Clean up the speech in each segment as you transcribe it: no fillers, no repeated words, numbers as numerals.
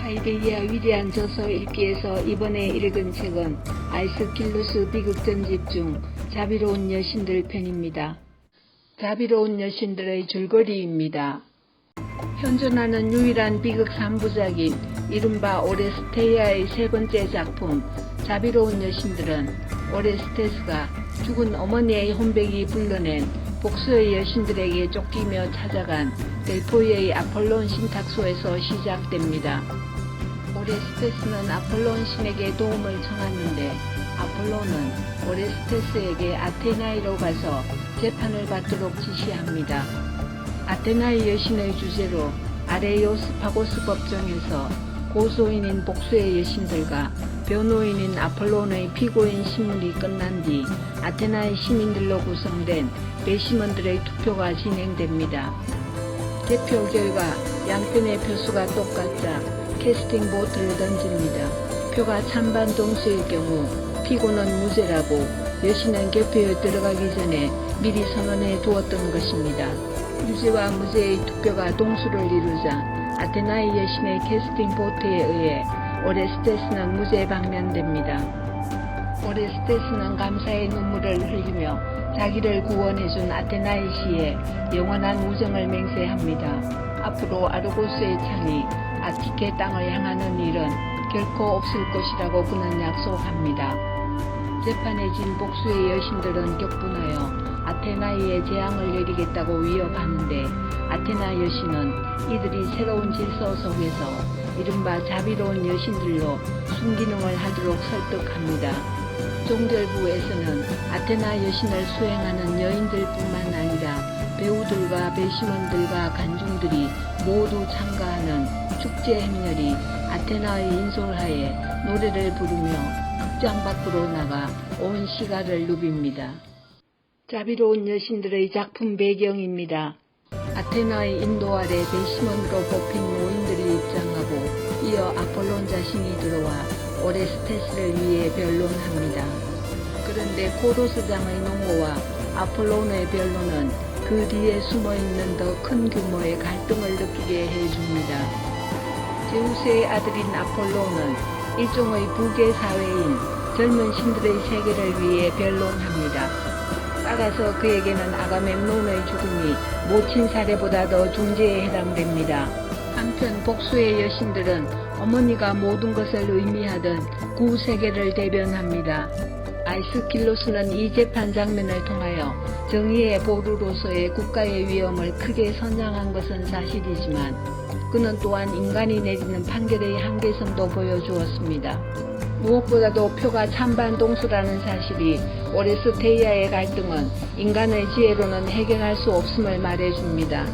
하이데이아 위대한 저서 읽기에서 이번에 읽은 책은 아이스킬루스 비극전집 중 자비로운 여신들 편입니다. 자비로운 여신들의 줄거리입니다. 현존하는 유일한 비극 3부작인 이른바 오레스테이아의 세 번째 작품 자비로운 여신들은 오레스테스가 죽은 어머니의 혼백이 불러낸 복수의 여신들에게 쫓기며 찾아간 델포이의 아폴론 신탁소에서 시작됩니다. 오레스테스는 아폴론 신에게 도움을 청하는데 아폴론은 오레스테스에게 아테나이로 가서 재판을 받도록 지시합니다. 아테나이 여신의 주제로 아레이오스파고스 법정에서 고소인인 복수의 여신들과 변호인인 아폴론의 피고인 신문이 끝난 뒤 아테나의 시민들로 구성된 배심원들의 투표가 진행됩니다. 개표 결과 양편의 표수가 똑같자 캐스팅 보트를 던집니다. 표가 찬반 동수일 경우 피고는 무죄라고 여신은 개표에 들어가기 전에 미리 선언해 두었던 것입니다. 유죄와 무죄의 투표가 동수를 이루자 아테나의 여신의 캐스팅 보트에 의해 오레스테스는 무죄 방면됩니다. 오레스테스는 감사의 눈물을 흘리며 자기를 구원해준 아테나의 시에 영원한 우정을 맹세합니다. 앞으로 아르고스의 창이 아티케 땅을 향하는 일은 결코 없을 것이라고 그는 약속합니다. 재판에 진 복수의 여신들은 격분하여 아테나이의 재앙을 내리겠다고 위협하는데 아테나 여신은 이들이 새로운 질서 속에서 이른바 자비로운 여신들로 순기능을 하도록 설득합니다. 종결부에서는 아테나 여신을 수행하는 여인들뿐만 아니라 배우들과 배심원들과 관중들이 모두 참가하는 축제 행렬이 아테나의 인솔하에 노래를 부르며 극장 밖으로 나가 온 시가를 누빕니다. 자비로운 여신들의 작품 배경입니다. 아테나의 인도 아래 배심원으로 뽑힌 노인들이 입장하고 이어 아폴론 자신이 들어와 오레스테스를 위해 변론합니다. 그런데 코로스장의 농고와 아폴론의 변론은 그 뒤에 숨어있는 더 큰 규모의 갈등을 느끼게 해줍니다. 제우스의 아들인 아폴론은 일종의 부계 사회인 젊은 신들의 세계를 위해 변론합니다. 따라서 그에게는 아가멤논의 죽음이 모친 살해보다 더 중죄에 해당됩니다. 한편 복수의 여신들은 어머니가 모든 것을 의미하던 구세계를 대변합니다. 아이스킬루스는 이 재판 장면을 통하여 정의의 보루로서의 국가의 위험을 크게 선양한 것은 사실이지만 그는 또한 인간이 내리는 판결의 한계성도 보여주었습니다. 무엇보다도 표가 찬반 동수라는 사실이 오레스테이아의 갈등은 인간의 지혜로는 해결할 수 없음을 말해줍니다.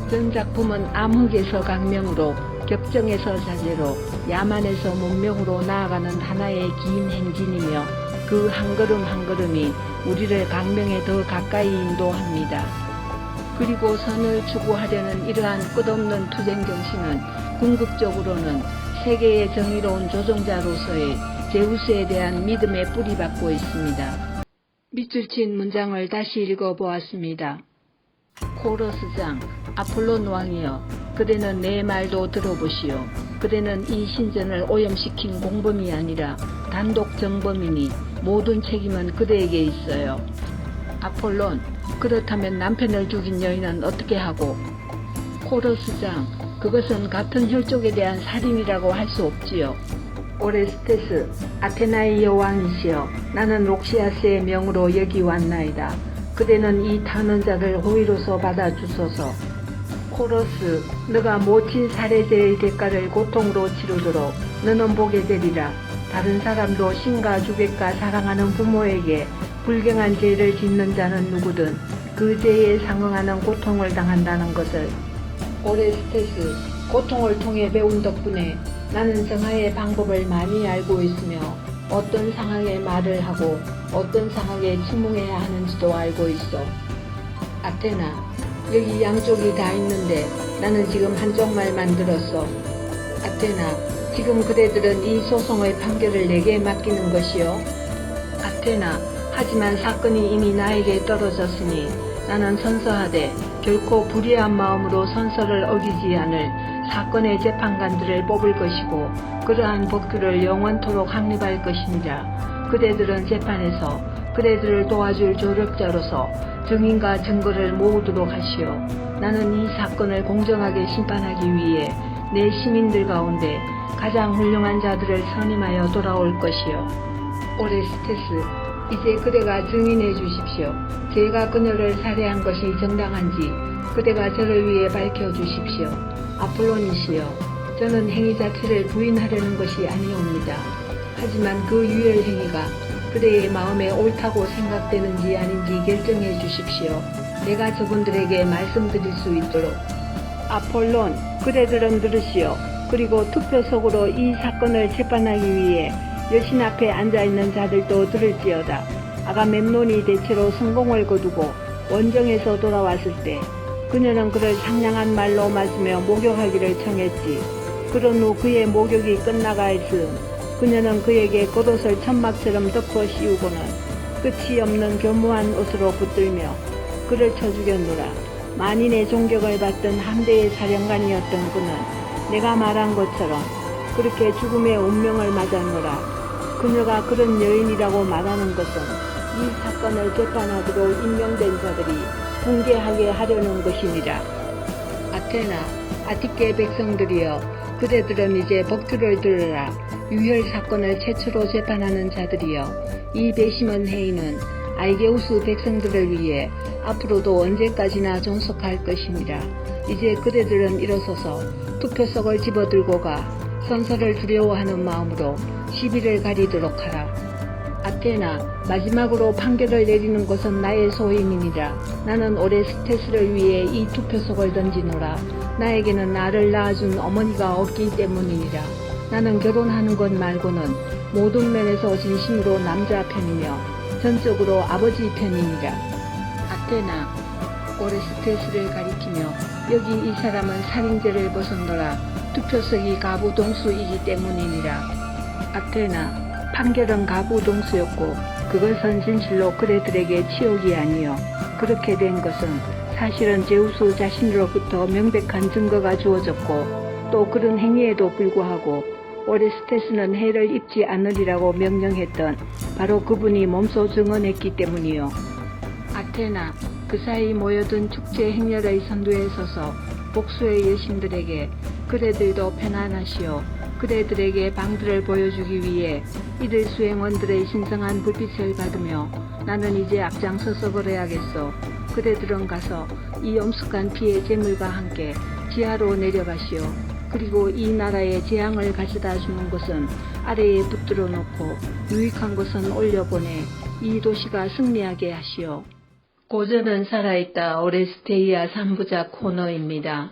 전 작품은 암흑에서 강명으로 격정에서 자제로 야만에서 문명으로 나아가는 하나의 긴 행진이며 그 한 걸음 한 걸음이 우리를 강명에 더 가까이 인도합니다. 그리고 선을 추구하려는 이러한 끝없는 투쟁 정신은 궁극적으로는 세계의 정의로운 조종자로서의 제우스에 대한 믿음에 뿌리박고 있습니다. 밑줄 친 문장을 다시 읽어보았습니다. 코러스장, 아폴론 왕이여, 그대는 내 말도 들어보시오. 그대는 이 신전을 오염시킨 공범이 아니라 단독 정범이니 모든 책임은 그대에게 있어요. 아폴론, 그렇다면 남편을 죽인 여인은 어떻게 하고? 코러스장, 그것은 같은 혈족에 대한 살인이라고 할 수 없지요. 오레스테스, 아테나의 여왕이시여, 나는 록시아스의 명으로 여기 왔나이다. 그대는 이 탄원자를 호위로서 받아주소서. 코러스, 너가 모친 살해죄의 대가를 고통으로 치르도록 너는 보게 되리라. 다른 사람도 신과 주객과 사랑하는 부모에게 불경한 죄를 짓는 자는 누구든 그 죄에 상응하는 고통을 당한다는 것을. 오레스테스, 고통을 통해 배운 덕분에 나는 정화의 방법을 많이 알고 있으며 어떤 상황에 말을 하고 어떤 상황에 침묵해야 하는지도 알고 있어. 아테나, 여기 양쪽이 다 있는데 나는 지금 한쪽 말만 들었어. 아테나, 지금 그대들은 이 소송의 판결을 내게 맡기는 것이요. 아테나, 하지만 사건이 이미 나에게 떨어졌으니 나는 선서하되 결코 불의한 마음으로 선서를 어기지 않을 사건의 재판관들을 뽑을 것이고 그러한 법규를 영원토록 확립할 것이니라. 그대들은 재판에서 그대들을 도와줄 조력자로서 증인과 증거를 모으도록 하시오. 나는 이 사건을 공정하게 심판하기 위해 내 시민들 가운데 가장 훌륭한 자들을 선임하여 돌아올 것이요. 오레스테스, 이제 그대가 증인해 주십시오. 제가 그녀를 살해한 것이 정당한지 그대가 저를 위해 밝혀주십시오. 아폴로니시여, 저는 행위 자체를 부인하려는 것이 아니옵니다. 하지만 그 유혈 행위가 그대의 마음에 옳다고 생각되는지 아닌지 결정해 주십시오. 내가 저분들에게 말씀드릴 수 있도록. 아폴론, 그대들은 들으시오. 그리고 투표석으로 이 사건을 재판하기 위해 여신 앞에 앉아있는 자들도 들을지어다. 아가멤논이 대체로 성공을 거두고 원정에서 돌아왔을 때 그녀는 그를 상냥한 말로 맞으며 목욕하기를 청했지. 그런 후 그의 목욕이 끝나갈 즈음 그녀는 그에게 겉옷을 천막처럼 덮어 씌우고는 끝이 없는 교묘한 옷으로 붙들며 그를 쳐 죽였노라. 만인의 존경을 받던 함대의 사령관이었던 그는 내가 말한 것처럼 그렇게 죽음의 운명을 맞았노라. 그녀가 그런 여인이라고 말하는 것은 이 사건을 재판하도록 임명된 자들이 붕괴하게 하려는 것이니라. 아테나, 아티케 백성들이여, 그대들은 이제 법규를 들으라. 유혈 사건을 최초로 재판하는 자들이여, 이 배심원 회의는 아이게우스 백성들을 위해 앞으로도 언제까지나 존속할 것이니라. 이제 그대들은 일어서서 투표석을 집어들고 가 선서를 두려워하는 마음으로 시비를 가리도록 하라. 아테나, 마지막으로 판결을 내리는 것은 나의 소임이니라. 나는 오레스테스를 위해 이 투표석을 던지노라. 나에게는 나를 낳아준 어머니가 없기 때문이니라. 나는 결혼하는 것 말고는 모든 면에서 진심으로 남자 편이며 전적으로 아버지 편이니라. 아테나, 오레스테스를 가리키며 여기 이 사람은 살인죄를 벗었노라. 투표석이 가부 동수이기 때문이니라. 아테나, 판결은 가부 동수였고 그것은 진실로 그대들에게 치욕이 아니요. 그렇게 된 것은 사실은 제우스 자신으로부터 명백한 증거가 주어졌고 또 그런 행위에도 불구하고 오레스테스는 해를 입지 않으리라고 명령했던 바로 그분이 몸소 증언했기 때문이요. 아테나, 그 사이 모여든 축제 행렬의 선두에 서서 복수의 여신들에게 그대들도 편안하시오. 그대들에게 방들을 보여주기 위해 이들 수행원들의 신성한 불빛을 받으며 나는 이제 앞장서서 걸어야겠소. 그대들은 가서 이 엄숙한 피의 재물과 함께 지하로 내려가시오. 그리고 이 나라에 재앙을 가져다 주는 것은 아래에 붙들어 놓고 유익한 것은 올려보내 이 도시가 승리하게 하시오. 고전은 살아있다. 오레스테이아 3부작 코너입니다.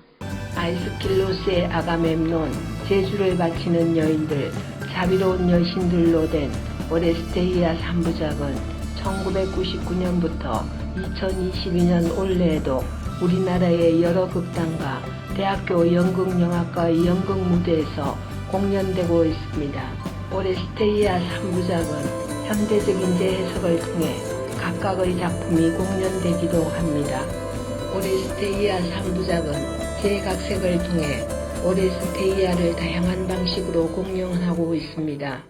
아이스킬로스의 아가멤논, 제주를 바치는 여인들, 자비로운 여신들로 된 오레스테이아 3부작은 1999년부터 2022년 올해에도 우리나라의 여러 극단과 대학교 연극영화과 연극 무대에서 공연되고 있습니다. 오레스테이아 3부작은 현대적인 재해석을 통해 각각의 작품이 공연되기도 합니다. 오레스테이아 3부작은 재각색을 통해 오레스테이아를 다양한 방식으로 공연하고 있습니다.